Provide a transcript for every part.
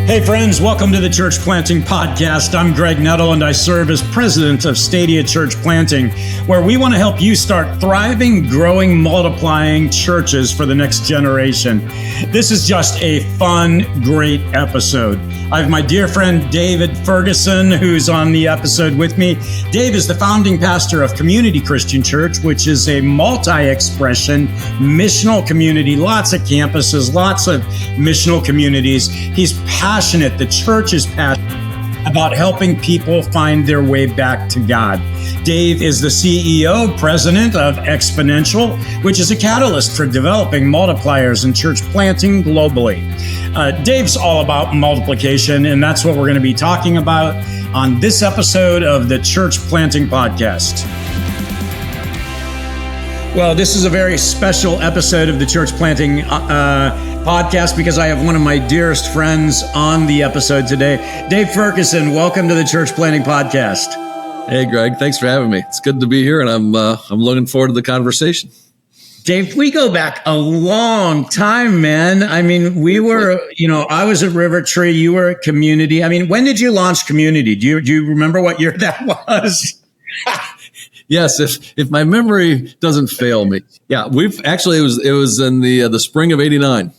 Hey friends, welcome to the Church Planting Podcast. I'm Greg Nettle and I serve as president of Stadia Church Planting, where we want to help you start thriving, growing, multiplying churches for the next generation. This is just a fun, great episode. I have my dear friend Dave Ferguson, who's on the episode with me. Dave is the founding pastor of Community Christian Church, which is a multi-expression missional community, lots of campuses, lots of missional communities. He's passionate, the church is passionate about helping people find their way back to God. Dave is the CEO, president of Exponential, which is a catalyst for developing multipliers and church planting globally. Dave's all about multiplication, and that's what we're going to be talking about on this episode of the Church Planting Podcast. Well, this is a very special episode of the Church Planting Podcast because I have one of my dearest friends on the episode today. Dave Ferguson, welcome to the Church Planting Podcast. Hey, Greg, thanks for having me. It's good to be here, and I'm looking forward to the conversation. Dave, we go back a long time, man. I mean, we were, I was at River Tree, you were at Community. I mean, when did you launch Community? Do you remember what year that was? Yes, if my memory doesn't fail me. Yeah, it was in the spring of 89.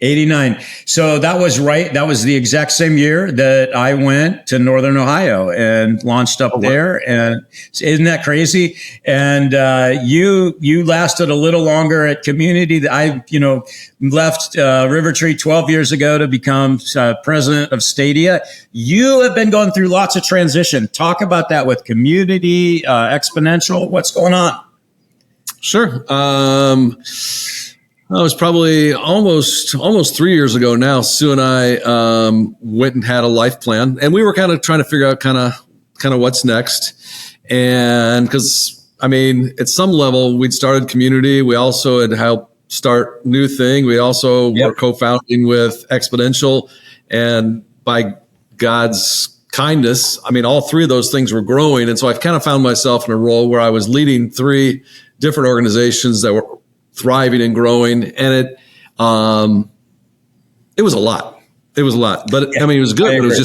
89. So that was right. That was the exact same year that I went to Northern Ohio and launched up there. And isn't that crazy? And you lasted a little longer at Community. I left River Tree 12 years ago to become president of Stadia. You have been going through lots of transition. Talk about that with Community, Exponential. What's going on? Sure. It was probably almost 3 years ago now. Sue and I went and had a life plan, and we were kind of trying to figure out kind of what's next. And because at some level we'd started Community, we also had helped start NewThing. We also were co-founding with Exponential, and by God's kindness, all three of those things were growing. And so I kind of found myself in a role where I was leading three different organizations that were thriving and growing, and it was a lot. It was a lot, but it was good. But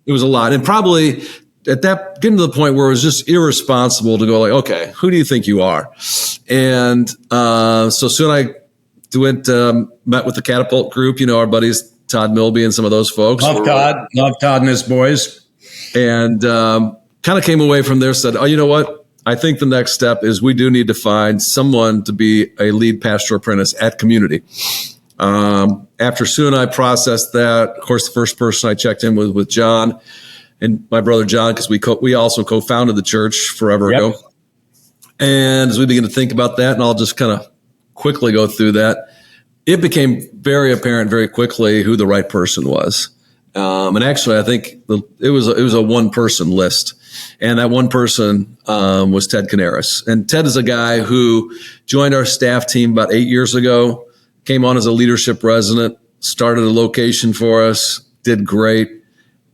it was a lot, and probably at that getting to the point where it was just irresponsible to go like, okay, who do you think you are? And so soon I went met with the Catapult group. Our buddies Todd Milby and some of those folks. Love Todd and his boys, and kind of came away from there. Said, oh, you know what? I think the next step is we do need to find someone to be a lead pastor apprentice at Community. After Sue and I processed that, of course, the first person I checked in with John and my brother John, because we also co-founded the church forever ago. And as we began to think about that, and I'll just kind of quickly go through that, it became very apparent very quickly who the right person was. And actually, I think it was a one-person list. And that one person was Ted Canaris. And Ted is a guy who joined our staff team about 8 years ago, came on as a leadership resident, started a location for us, did great.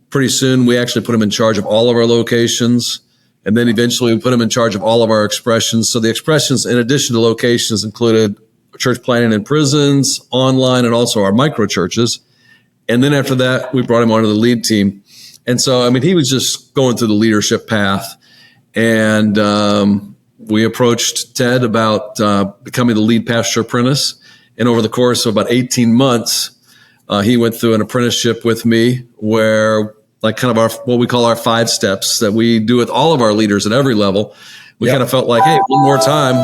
Pretty soon, we actually put him in charge of all of our locations. And then eventually, we put him in charge of all of our expressions. So the expressions, in addition to locations, included church planting in prisons, online, and also our microchurches. And then after that, we brought him onto the lead team. And so, he was just going through the leadership path. And we approached Ted about becoming the lead pastor apprentice. And over the course of about 18 months, he went through an apprenticeship with me where kind of what we call our 5 steps that we do with all of our leaders at every level. We kind of felt like, hey, one more time,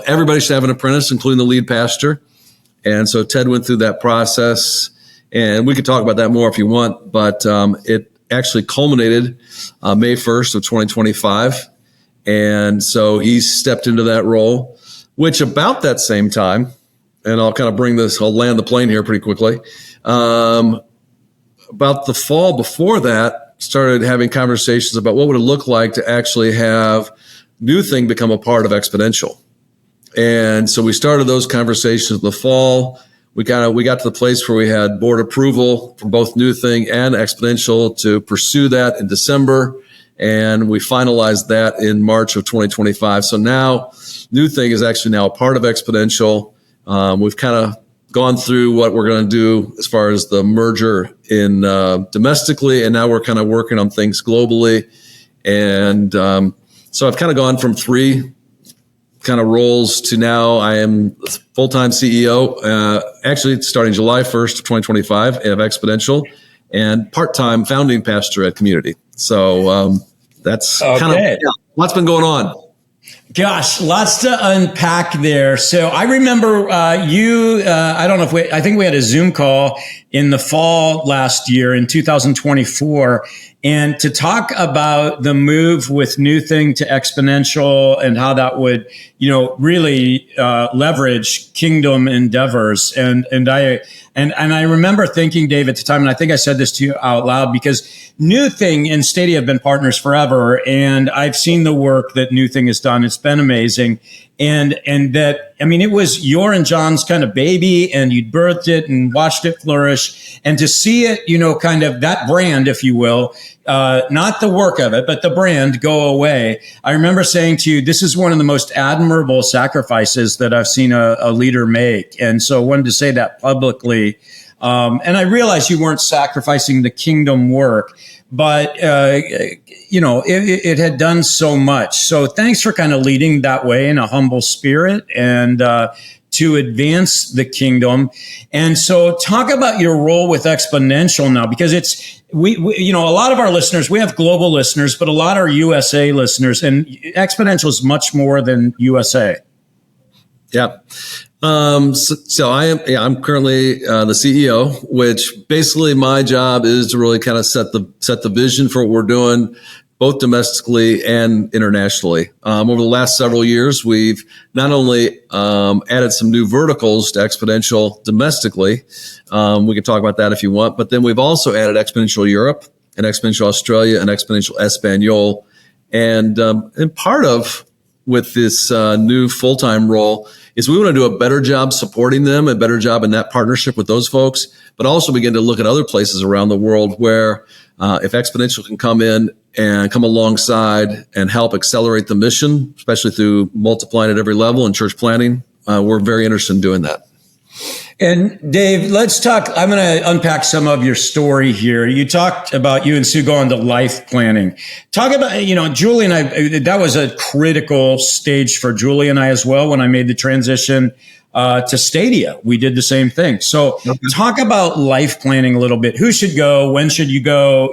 everybody should have an apprentice, including the lead pastor. And so Ted went through that process. And we could talk about that more if you want, but it actually culminated May 1st of 2025. And so he stepped into that role, which about that same time, and I'll kind of I'll land the plane here pretty quickly. About the fall before that, started having conversations about what would it look like to actually have NewThing become a part of Exponential. And so we started those conversations in the fall. We got to the place where we had board approval from both NewThing and Exponential to pursue that in December, and we finalized that in March of 2025. So now NewThing is actually now a part of Exponential. We've kind of gone through what we're going to do as far as the merger in domestically, and now we're kind of working on things globally. And so I've kind of gone from 3 kind of roles to now I am full-time CEO, actually starting July 1st, 2025 of Exponential, and part-time founding pastor at Community. So that's kind of what's been going on. Gosh, lots to unpack there. So I remember I don't know I think we had a Zoom call in the fall last year in 2024, and to talk about the move with NewThing to Exponential and how that would, really leverage kingdom endeavors. And I remember thinking, Dave, at the time, and I think I said this to you out loud, because NewThing and Stadia have been partners forever, and I've seen the work that NewThing has done. It's been amazing. And that, it was your and John's kind of baby, and you'd birthed it and watched it flourish. And to see it, kind of that brand, if you will, not the work of it, but the brand go away. I remember saying to you, this is one of the most admirable sacrifices that I've seen a leader make. And so I wanted to say that publicly. And I realized you weren't sacrificing the kingdom work, but, it had done so much. So thanks for kind of leading that way in a humble spirit and to advance the kingdom. And so talk about your role with Exponential now, because it's, we a lot of our listeners, we have global listeners, but a lot are USA listeners, and Exponential is much more than USA. Yeah. So I'm currently the CEO, which basically my job is to really kind of set the vision for what we're doing, both domestically and internationally. Over the last several years, we've not only added some new verticals to Exponential domestically, we can talk about that if you want, but then we've also added Exponential Europe and Exponential Australia and Exponential Espanol. And part of with this new full-time role is we want to do a better job supporting them, a better job in that partnership with those folks, but also begin to look at other places around the world where if Exponential can come in and come alongside and help accelerate the mission, especially through multiplying at every level and church planning, we're very interested in doing that. And Dave, let's talk. I'm going to unpack some of your story here. You talked about you and Sue going to life planning. Talk about, Julie and I, that was a critical stage for Julie and I as well when I made the transition to Stadia. We did the same thing. So talk about life planning a little bit. Who should go? When should you go?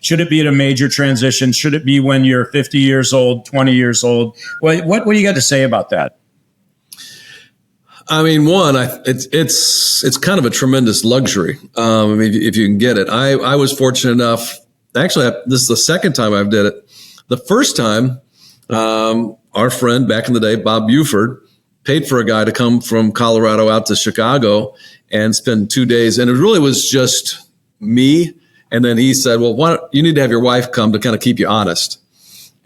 Should it be at a major transition? Should it be when you're 50 years old, 20 years old? What do you got to say about that? It's kind of a tremendous luxury. If you can get it. I was fortunate enough. Actually, this is the second time I've did it. The first time, our friend back in the day, Bob Buford, paid for a guy to come from Colorado out to Chicago and spend 2 days. And it really was just me. And then he said, well, you need to have your wife come to kind of keep you honest.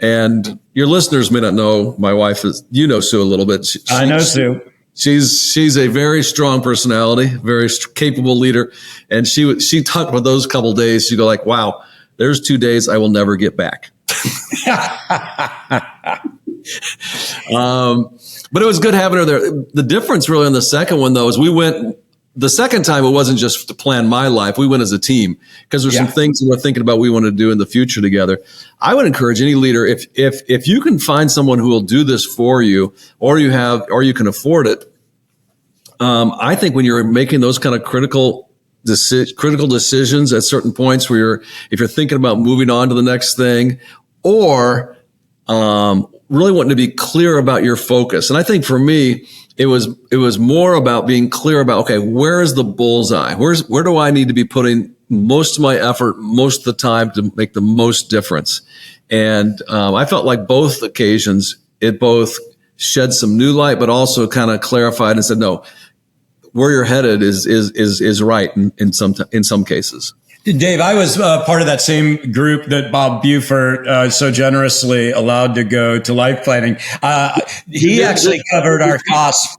And your listeners may not know my wife is, Sue a little bit. I know Sue. She's a very strong personality, very capable leader. And she talked about those couple of days. She'd go like, wow, there's 2 days I will never get back. But it was good having her there. The difference really on the second one, though, is the second time it wasn't just to plan my life. We went as a team because there's some things that we're thinking about we want to do in the future together. I would encourage any leader, if you can find someone who will do this for you, or you can afford it. I think when you're making those kind of critical decisions at certain points where if you're thinking about moving on to the next thing, or really wanting to be clear about your focus. And I think for me, it was more about being clear about, okay, where is the bullseye? Where do I need to be putting most of my effort, most of the time to make the most difference? And I felt like both occasions, it both shed some new light, but also kind of clarified and said, no, where you're headed is right in some cases. Dave, I was part of that same group that Bob Buford so generously allowed to go to life planning. He actually covered our costs.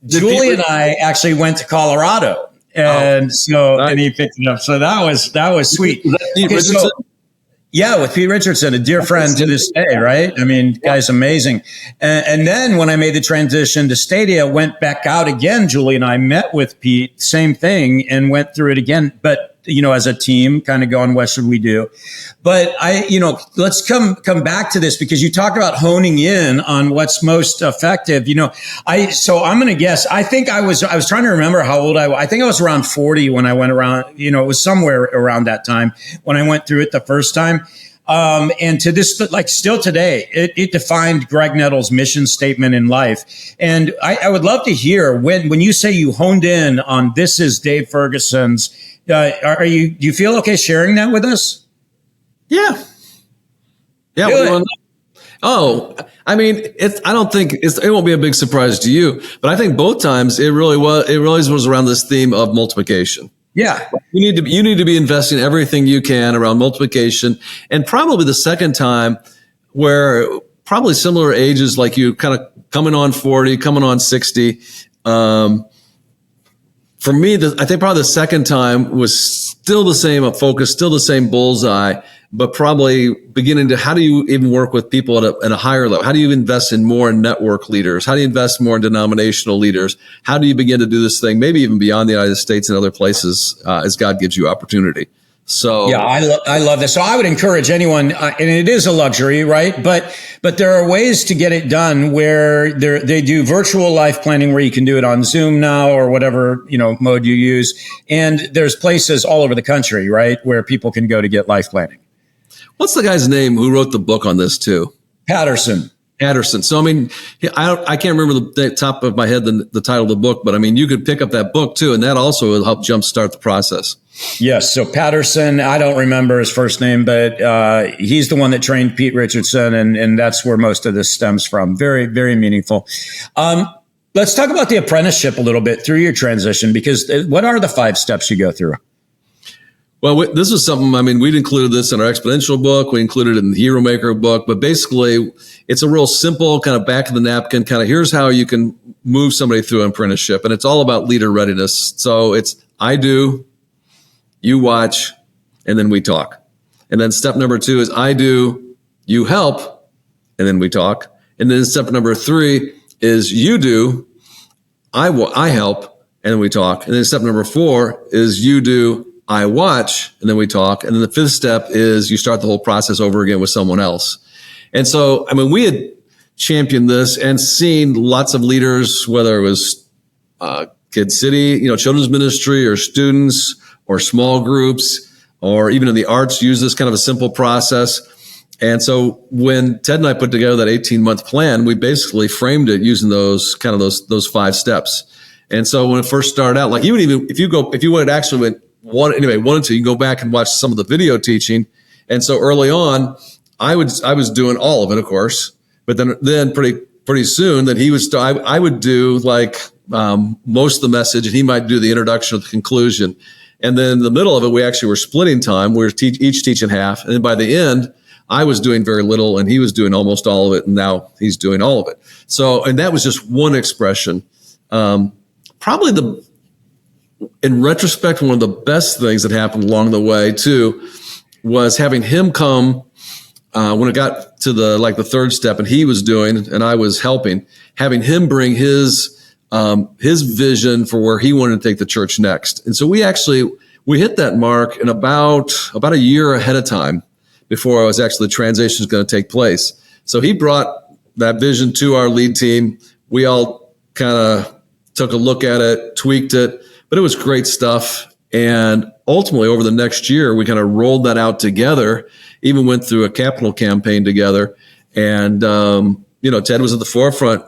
Julie and I actually went to Colorado, and and he picked it up. So that was sweet. Okay, Yeah, with Pete Richardson, a dear friend to this day, right? I mean, guy's amazing. And then when I made the transition to Stadia, went back out again. Julie and I met with Pete, same thing, and went through it again. But, as a team, kind of going, what should we do? But let's come back to this, because you talk about honing in on what's most effective. So I'm going to guess. I think I was trying to remember how old I was. I think I was around 40 when I went around. It was somewhere around that time when I went through it the first time. And to this, like still today, it defined Greg Nettle's mission statement in life. And I would love to hear when you say you honed in on this is Dave Ferguson's. Do you feel okay sharing that with us? Yeah. Really? I mean, I don't think it won't be a big surprise to you, but I think both times it really was around this theme of multiplication. Yeah. You need to be investing everything you can around multiplication. And probably the second time, where probably similar ages, like you, kind of coming on 40, coming on 60, for me, I think probably the second time was still the same focus, still the same bullseye, but probably beginning to, how do you even work with people at a higher level? How do you invest in more network leaders? How do you invest more in denominational leaders? How do you begin to do this thing, maybe even beyond the United States and other places, as God gives you opportunity? So yeah, I love this. So I would encourage anyone, and it is a luxury, right? But there are ways to get it done where they do virtual life planning, where you can do it on Zoom now or whatever mode you use. And there's places all over the country, right, where people can go to get life planning. What's the guy's name who wrote the book on this too? Patterson. So, I mean, I can't remember the top of my head the title of the book, but I mean, you could pick up that book too, and that also will help jumpstart the process. Yes. So Patterson, I don't remember his first name, but he's the one that trained Pete Richardson, and that's where most of this stems from. Very, very meaningful. Let's talk about the apprenticeship a little bit through your transition, because what are the 5 steps you go through? Well, this is something, I mean, we'd included this in our Exponential book. We included it in the Hero Maker book, but basically it's a real simple kind of back of the napkin, kind of here's how you can move somebody through an apprenticeship. And it's all about leader readiness. So it's, I do, you watch, and then we talk. And then step number 2 is I do, you help, and then we talk. And then step number 3 is you do, I help, and then we talk. And then step number 4 is you do, I watch, and then we talk. And then the 5th step is you start the whole process over again with someone else. And so, I mean, we had championed this and seen lots of leaders, whether it was Kid City, children's ministry, or students, or small groups, or even in the arts, use this kind of a simple process. And so when Ted and I put together that 18-month plan, we basically framed it using those 5 steps. And so when it first started out, like even if you wanted to, you can go back and watch some of the video teaching. And so early on, I was doing all of it, of course, but then pretty soon that I would do like most of the message, and he might do the introduction or the conclusion. And then in the middle of it, we actually were splitting time. We were each teaching half. And then by the end, I was doing very little and he was doing almost all of it. And now he's doing all of it. So, and that was just one expression. Probably in retrospect, one of the best things that happened along the way too was having him come when it got to the 3rd step and he was doing and I was helping, having him bring his vision for where he wanted to take the church next. And so we hit that mark in about a year ahead of time before the transition was going to take place. So he brought that vision to our lead team. We all kind of took a look at it, tweaked it, but it was great stuff. And ultimately over the next year, we kind of rolled that out together, even went through a capital campaign together. And, Ted was at the forefront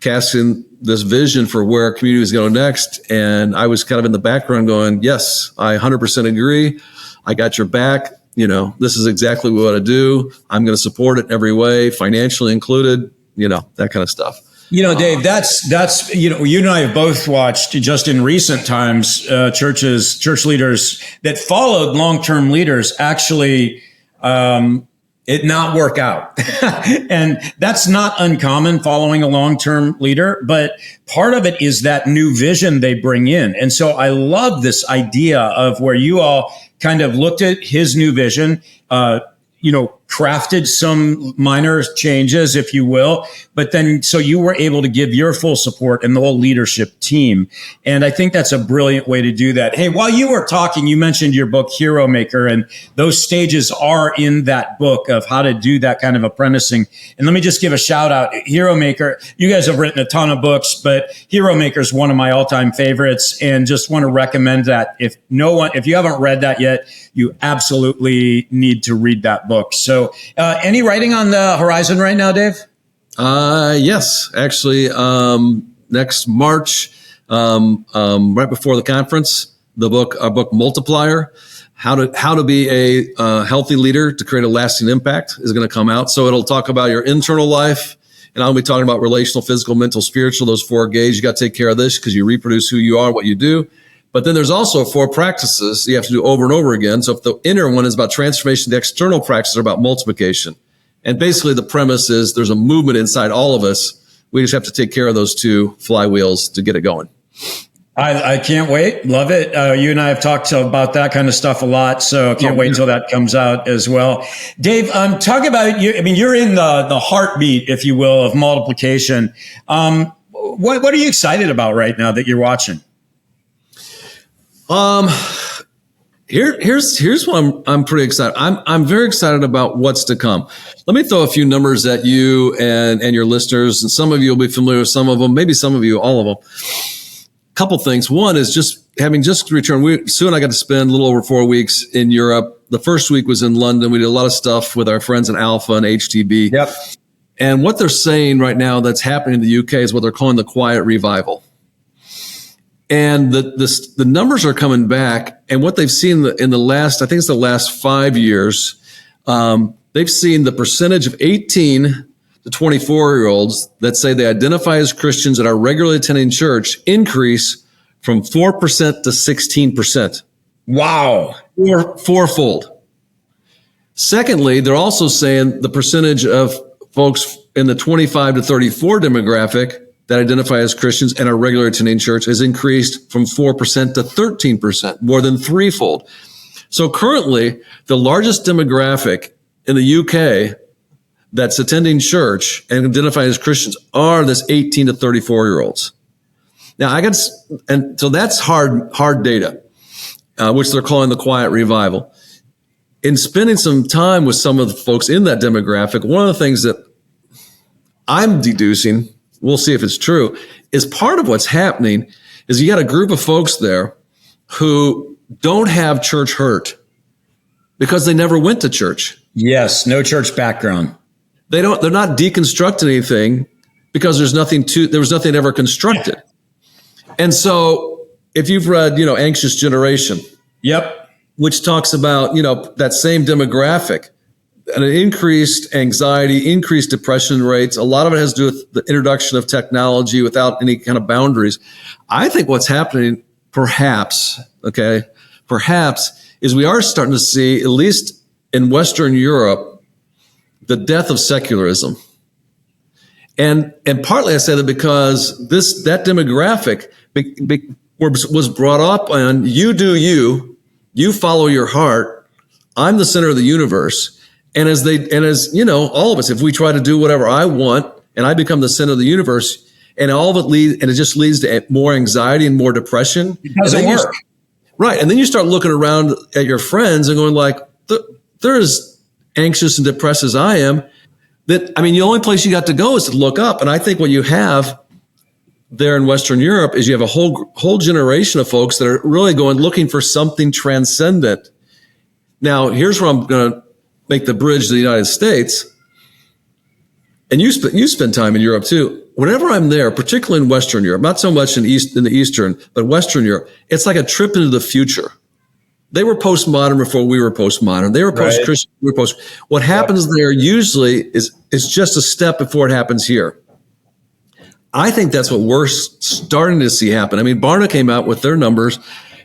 casting this vision for where our community was going next. And I was kind of in the background going, yes, I 100% agree. I got your back. This is exactly what we want to do. I'm going to support it in every way, financially included, that kind of stuff. Dave, that's you and I have both watched just in recent times, church leaders that followed long-term leaders actually, it not work out. And that's not uncommon following a long-term leader, but part of it is that new vision they bring in. And so I love this idea of where you all kind of looked at his new vision, crafted some minor changes, if you will, but then so you were able to give your full support and the whole leadership team. And I think that's a brilliant way to do that. Hey, while you were talking, you mentioned your book, Hero Maker, and those stages are in that book of how to do that kind of apprenticing. And let me just give a shout out. Hero Maker, you guys have written a ton of books, but Hero Maker is one of my all-time favorites, and just want to recommend that. If you haven't read that yet, you absolutely need to read that book. So any writing on the horizon right now, Dave? Yes, actually, next March, right before the conference, our book Multiplier, how to be a healthy leader to create a lasting impact, is going to come out. So it'll talk about your internal life, and I'll be talking about relational, physical, mental, spiritual, those 4 gauges. You got to take care of this because you reproduce who you are, what you do. But then there's also 4 practices you have to do over and over again. So if the inner one is about transformation, the external practices are about multiplication. And basically the premise is there's a movement inside all of us. We just have to take care of those 2 flywheels to get it going. I can't wait. Love it. You and I have talked about that kind of stuff a lot, so I can't wait until that comes out as well. Dave, talk about you. I mean, you're in the heartbeat, if you will, of multiplication. What are you excited about right now that you're watching? Here's what I'm pretty excited. I'm very excited about what's to come. Let me throw a few numbers at you and your listeners, and some of you will be familiar with some of them, maybe some of you, all of them. Couple things. One is just returned. Sue and I got to spend a little over 4 weeks in Europe. The first week was in London. We did a lot of stuff with our friends in Alpha and HTB. Yep. And what they're saying right now that's happening in the UK is what they're calling the quiet revival. And the numbers are coming back, and what they've seen in the last, I think it's the last 5 years, they've seen the percentage of 18 to 24-year-olds that say they identify as Christians and are regularly attending church increase from 4% to 16%. Wow. Fourfold. Secondly, they're also saying the percentage of folks in the 25 to 34 demographic that identify as Christians and are regularly attending church has increased from 4% to 13%, more than threefold. So currently, the largest demographic in the UK that's attending church and identifying as Christians are this 18 to 34-year-olds. Now, and so that's hard data, which they're calling the quiet revival. In spending some time with some of the folks in that demographic, one of the things that I'm deducing, we'll see if it's true, is part of what's happening is you got a group of folks there who don't have church hurt because they never went to church. Yes, no church background. They're not deconstructing anything because there was nothing ever constructed. And so if you've read, Anxious Generation. Yep. Which talks about, that same demographic, and an increased anxiety, increased depression rates. A lot of it has to do with the introduction of technology without any kind of boundaries. I think what's happening, perhaps, is we are starting to see, at least in Western Europe, the death of secularism. And partly I say that because that demographic was brought up on you do you follow your heart, I'm the center of the universe. And as all of us, if we try to do whatever I want and I become the center of the universe, and all of it just leads to more anxiety and more depression. It doesn't work. Right. And then you start looking around at your friends and going like, they're as anxious and depressed as I am. The only place you got to go is to look up. And I think what you have there in Western Europe is you have a whole generation of folks that are really looking for something transcendent. Now, here's where I'm going to make the bridge to the United States. And you spend time in Europe too. Whenever I'm there, particularly in Western Europe, not so much in the Eastern, but Western Europe, it's like a trip into the future. They were postmodern before we were postmodern. They were post-Christian. We were post. What happens there usually is just a step before it happens here. I think that's what we're starting to see happen. Barna came out with their numbers,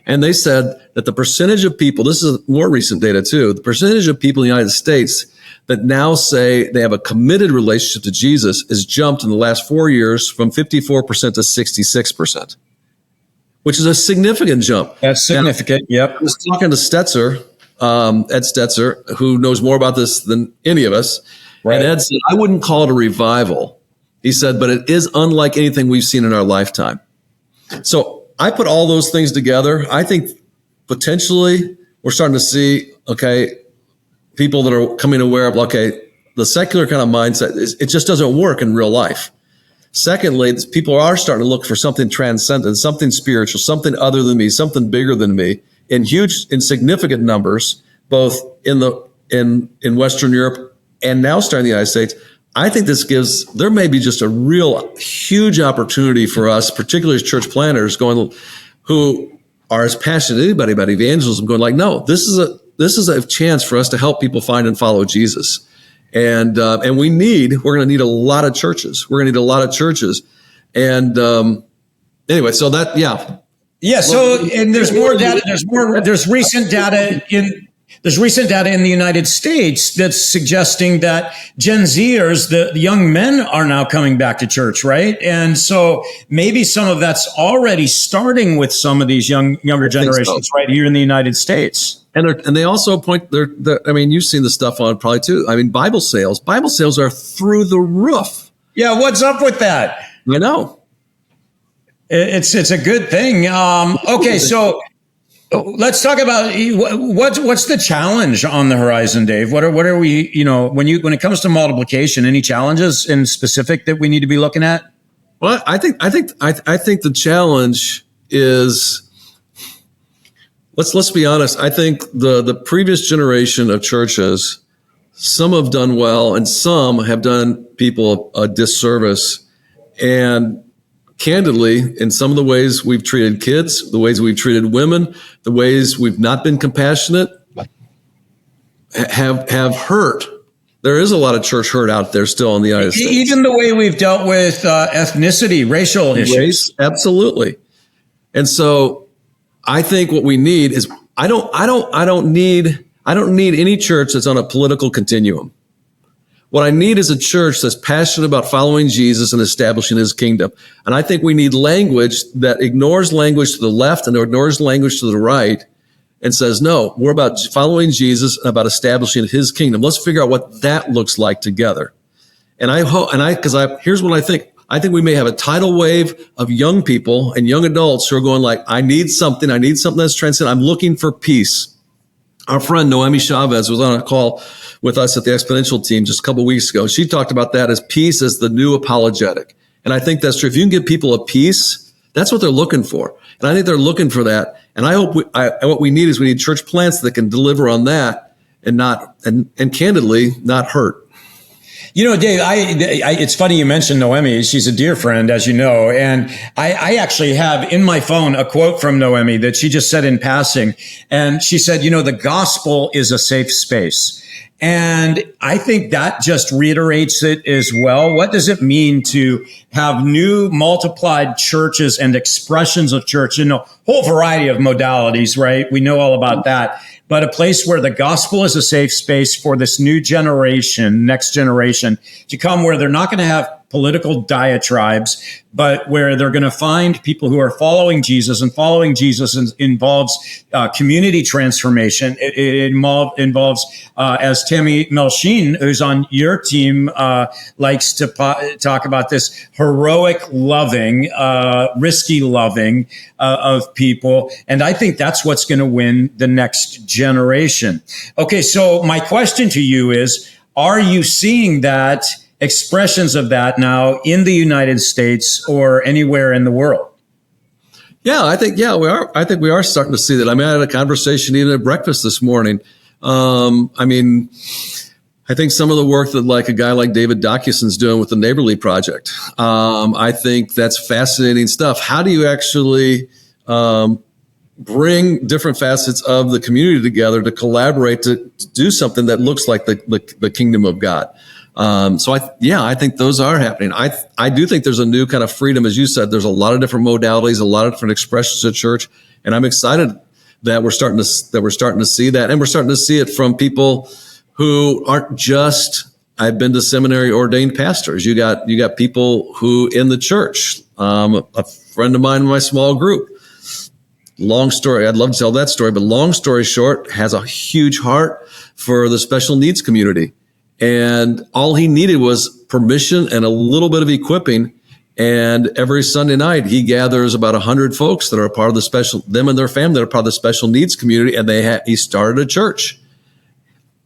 and they said that the percentage of people, this is more recent data too, the percentage of people in the United States that now say they have a committed relationship to Jesus has jumped in the last 4 years from 54% to 66%. Which is a significant jump. That's significant. Yep. I was talking to Stetzer Ed Stetzer, who knows more about this than any of us. Right. And Ed said, I wouldn't call it a revival. He said, but it is unlike anything we've seen in our lifetime. So I put all those things together. I think potentially we're starting to see, people that are coming aware of, the secular kind of mindset, it just doesn't work in real life. Secondly, people are starting to look for something transcendent, something spiritual, something other than me, something bigger than me, in significant numbers, both in Western Europe and now starting in the United States. I think there may be just a real huge opportunity for us, particularly as church planners who are as passionate as anybody about evangelism, going no, this is a chance for us to help people find and follow Jesus. And we're going to need a lot of churches. And anyway, so that, yeah. Yeah. So, and there's more data. There's recent data in the United States that's suggesting that Gen Zers, the young men, are now coming back to church, right? And so maybe some of that's already starting with some of these younger generations right here in the United States. And they also point, you've seen the stuff on it probably too. Bible sales are through the roof. Yeah. What's up with that? I know. It's a good thing. Okay. So let's talk about what's the challenge on the horizon, Dave. What are we, when it comes to multiplication, any challenges in specific that we need to be looking at? Well, I think the challenge is, let's be honest. I think the previous generation of churches, some have done well and some have done people a disservice. And candidly, in some of the ways we've treated kids, the ways we've treated women, the ways we've not been compassionate have hurt. There is a lot of church hurt out there still in the United States. Even the way we've dealt with ethnicity, racial issues. Absolutely. And so I think what we need is, I don't need any church that's on a political continuum. What I need is a church that's passionate about following Jesus and establishing his kingdom. And I think we need language that ignores language to the left and ignores language to the right and says, no, we're about following Jesus and about establishing his kingdom. Let's figure out what that looks like together. And here's what I think. I think we may have a tidal wave of young people and young adults who are going I need something that's transcendent. I'm looking for peace. Our friend Noemi Chavez was on a call with us at the Exponential team just a couple of weeks ago. She talked about that as peace as the new apologetic. And I think that's true. If you can give people a peace, that's what they're looking for. And I think they're looking for that. And I hope what we need church plants that can deliver on that and candidly not hurt. Dave, it's funny you mentioned Noemi. She's a dear friend, as you know. And I actually have in my phone a quote from Noemi that she just said in passing. And she said, the gospel is a safe space. And I think that just reiterates it as well. What does it mean to have new multiplied churches and expressions of church in a whole variety of modalities, right? We know all about that. But a place where the gospel is a safe space for this new generation, next generation, to come where they're not going to have political diatribes, but where they're going to find people who are following Jesus, and following Jesus involves community transformation. It involves, as Tammy Melchine, who's on your team, likes to talk about, this heroic loving, risky loving of people. And I think that's what's going to win the next generation. Okay, so my question to you is, are you seeing that expressions of that now in the United States or anywhere in the world? Yeah, I think we are. I think we are starting to see that. I had a conversation even at breakfast this morning. I think some of the work that a guy like David Docuson's doing with the Neighborly Project, I think that's fascinating stuff. How do you actually bring different facets of the community together to collaborate to do something that looks like the kingdom of God? So I think those are happening. I do think there's a new kind of freedom, as you said. There's a lot of different modalities, a lot of different expressions of church, and I'm excited that we're starting to see that, and we're starting to see it from people who aren't just, I've been to seminary ordained pastors. You got people who in the church. A friend of mine in my small group long story. I'd love to tell that story, but long story short, has a huge heart for the special needs community. And all he needed was permission and a little bit of equipping. And every Sunday night, he gathers about 100 folks that are a part of them and their family that are part of the special needs community. And he started a church.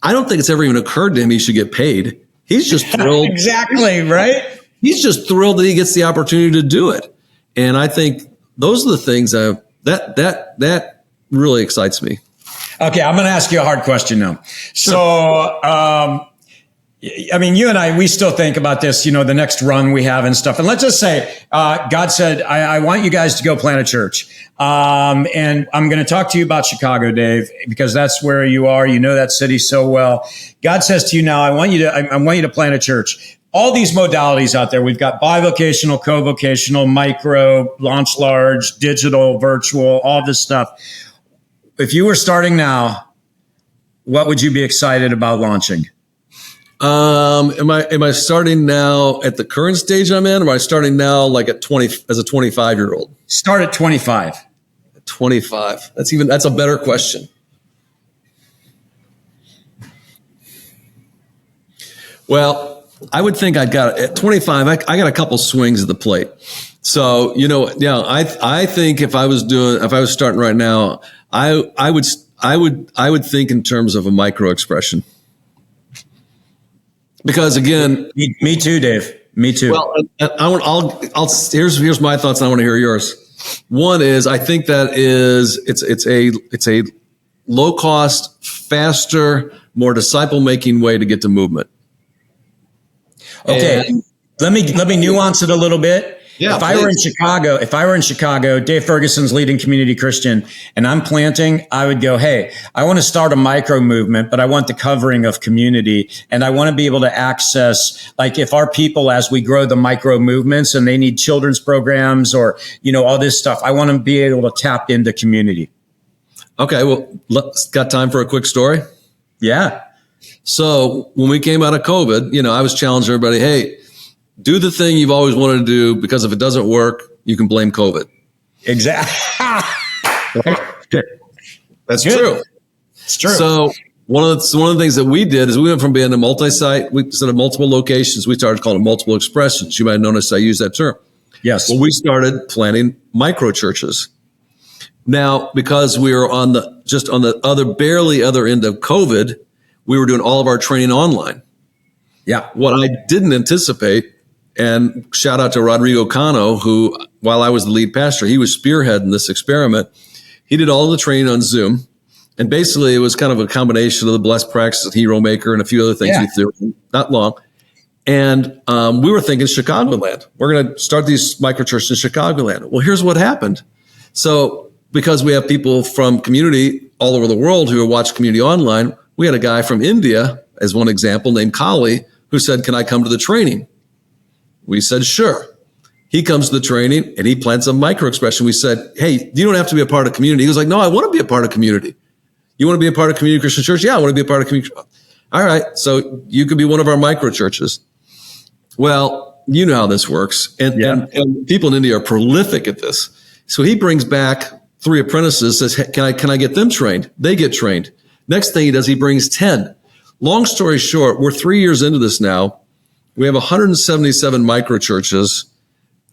I don't think it's ever even occurred to him he should get paid. He's just thrilled. Exactly, right? He's just thrilled that he gets the opportunity to do it. And I think those are the things that really excites me. Okay, I'm going to ask you a hard question now. So, I mean, you and I, we still think about this, the next run we have and stuff. And let's just say, God said, I want you guys to go plant a church. And I'm going to talk to you about Chicago, Dave, because that's where you are. You know that city so well. God says to you now, I want you to plant a church. All these modalities out there. We've got bivocational, co-vocational, micro, launch large, digital, virtual, all this stuff. If you were starting now, what would you be excited about launching? Am I starting now at the current stage I'm in? Or am I starting now like at 20 as a 25-year-old? Start at 25. 25. That's a better question. Well, I would think at 25, I got a couple swings at the plate. So, I think if I was starting right now, I would think in terms of a micro expression. Because again, me too, Dave. Me too. Well, here's my thoughts, and I want to hear yours. One is I think it's a low cost, faster, more disciple making way to get to movement. Okay, let me nuance it a little bit. Yeah, if I were in Chicago, Dave Ferguson's leading community Christian, and I'm planting, I would go, hey, I want to start a micro movement, but I want the covering of community. And I want to be able to access, like if our people, as we grow the micro movements and they need children's programs or, all this stuff, I want to be able to tap into community. Okay, well, got time for a quick story? Yeah. So when we came out of COVID, I was challenging everybody, hey, do the thing you've always wanted to do, because if it doesn't work, you can blame COVID. Exactly. That's Good. true. It's true. So one of the things that we did is we went from being a multi-site, instead of multiple locations, we started calling it multiple expressions. You might have noticed I use that term. Yes. Well, we started planning microchurches. Now, because we were on the barely other end of COVID, we were doing all of our training online. Yeah. What I didn't anticipate, and shout out to Rodrigo Cano, who, while I was the lead pastor, he was spearheading this experiment. He did all of the training on Zoom. And basically, it was kind of a combination of the Blessed Practices, Hero Maker, and a few other things we threw. Not long. And we were thinking Chicagoland. We're going to start these microchurches in Chicagoland. Well, here's what happened. So because we have people from community all over the world who watch community online, we had a guy from India, as one example, named Kali, who said, can I come to the training? We said, sure. He comes to the training and he plants a micro expression. We said, hey, you don't have to be a part of community. He was like, no, I want to be a part of community. You want to be a part of Community Christian Church? Yeah, I want to be a part of community. All right. So you could be one of our micro churches. Well, you know how this works. And people in India are prolific at this. So he brings back 3 apprentices, says, hey, can I get them trained? They get trained. Next thing he does, he brings 10. Long story short, we're 3 years into this now. We have 177 microchurches,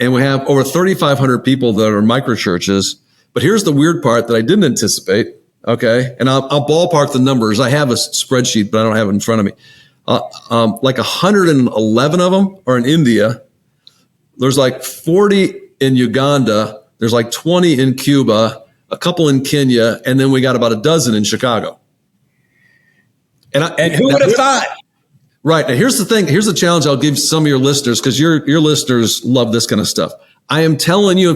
and we have over 3,500 people that are microchurches. But here's the weird part that I didn't anticipate, okay? And I'll ballpark the numbers. I have a spreadsheet, but I don't have it in front of me. Like 111 of them are in India. There's like 40 in Uganda. There's like 20 in Cuba, a couple in Kenya, and then we got about a dozen in Chicago. And who would have thought? Right. Now, here's the thing. Here's the challenge I'll give some of your listeners, because your listeners love this kind of stuff. I am telling you.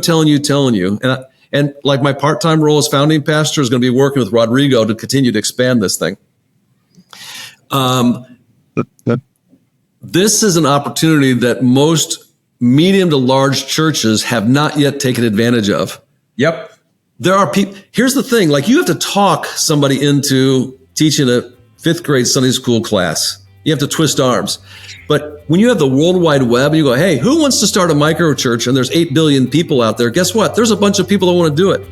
And like my part-time role as founding pastor is going to be working with Rodrigo to continue to expand this thing. This is an opportunity that most medium to large churches have not yet taken advantage of. Yep. There are people. Here's the thing. Like, you have to talk somebody into teaching a 5th grade Sunday school class. You have to twist arms. But when you have the World Wide Web and you go, hey, who wants to start a micro church? And there's 8 billion people out there. Guess what? There's a bunch of people that want to do it.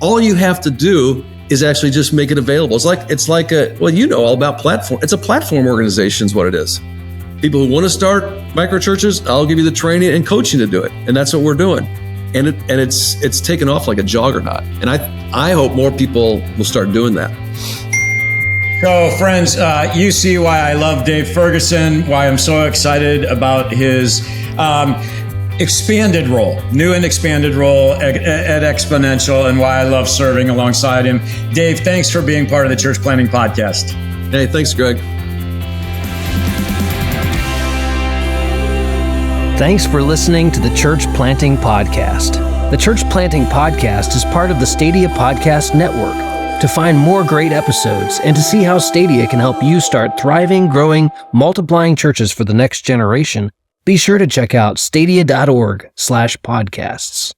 All you have to do is actually just make it available. It's like all about platform. It's a platform organization is what it is. People who want to start microchurches, I'll give you the training and coaching to do it. And that's what we're doing. And it's taken off like a juggernaut. And I hope more people will start doing that. So friends, you see why I love Dave Ferguson, why I'm so excited about his expanded role, new and expanded role at Exponential, and why I love serving alongside him. Dave, thanks for being part of the Church Planting Podcast. Hey, thanks, Greg. Thanks for listening to the Church Planting Podcast. The Church Planting Podcast is part of the Stadia Podcast Network. To find more great episodes and to see how Stadia can help you start thriving, growing, multiplying churches for the next generation, be sure to check out stadia.org/podcasts.